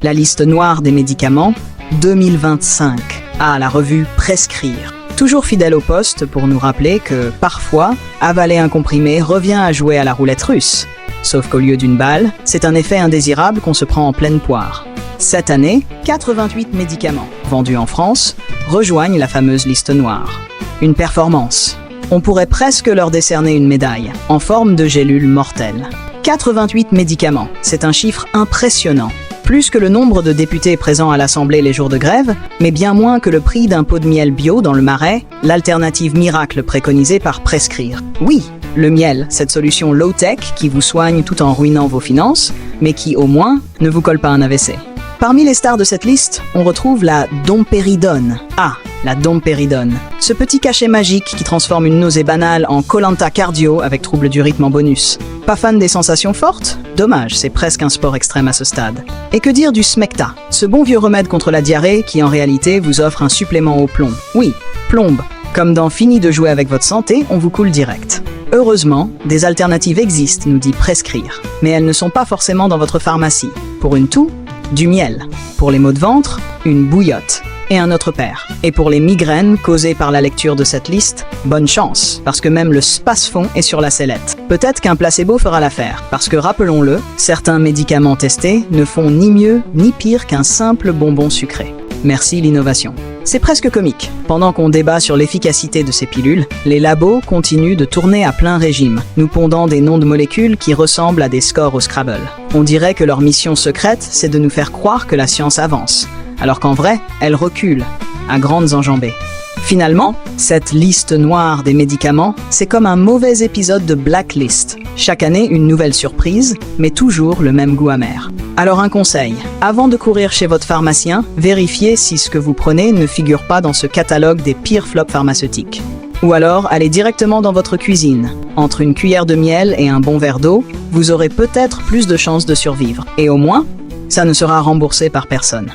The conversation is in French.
La liste noire des médicaments 2025. Ah, la revue Prescrire. Toujours fidèle au poste pour nous rappeler que, parfois, avaler un comprimé revient à jouer à la roulette russe. Sauf qu'au lieu d'une balle, c'est un effet indésirable qu'on se prend en pleine poire. Cette année, 88 médicaments, vendus en France, rejoignent la fameuse liste noire. Une performance. On pourrait presque leur décerner une médaille, en forme de gélule mortelle. 88 médicaments, c'est un chiffre impressionnant. Plus que le nombre de députés présents à l'Assemblée les jours de grève, mais bien moins que le prix d'un pot de miel bio dans le Marais, l'alternative miracle préconisée par Prescrire. Oui, le miel, cette solution low-tech qui vous soigne tout en ruinant vos finances, mais qui, au moins, ne vous colle pas un AVC. Parmi les stars de cette liste, on retrouve la domperidone. Ah, la domperidone. Ce petit cachet magique qui transforme une nausée banale en Koh-Lanta cardio avec trouble du rythme en bonus. Pas fan des sensations fortes? Dommage, c'est presque un sport extrême à ce stade. Et que dire du Smecta, ce bon vieux remède contre la diarrhée qui en réalité vous offre un supplément au plomb. Oui, plombe. Comme dans Fini de jouer avec votre santé, on vous coule direct. Heureusement, des alternatives existent, nous dit Prescrire. Mais elles ne sont pas forcément dans votre pharmacie. Pour une toux, du miel. Pour les maux de ventre, une bouillotte. Et un autre paire. Et pour les migraines causées par la lecture de cette liste, bonne chance, parce que même le Spasfon est sur la sellette. Peut-être qu'un placebo fera l'affaire, parce que rappelons-le, certains médicaments testés ne font ni mieux ni pire qu'un simple bonbon sucré. Merci l'innovation. C'est presque comique. Pendant qu'on débat sur l'efficacité de ces pilules, les labos continuent de tourner à plein régime, nous pondant des noms de molécules qui ressemblent à des scores au Scrabble. On dirait que leur mission secrète, c'est de nous faire croire que la science avance, alors qu'en vrai, elle recule, à grandes enjambées. Finalement, cette liste noire des médicaments, c'est comme un mauvais épisode de Blacklist. Chaque année, une nouvelle surprise, mais toujours le même goût amer. Alors un conseil, avant de courir chez votre pharmacien, vérifiez si ce que vous prenez ne figure pas dans ce catalogue des pires flops pharmaceutiques. Ou alors, allez directement dans votre cuisine. Entre une cuillère de miel et un bon verre d'eau, vous aurez peut-être plus de chances de survivre. Et au moins, ça ne sera remboursé par personne.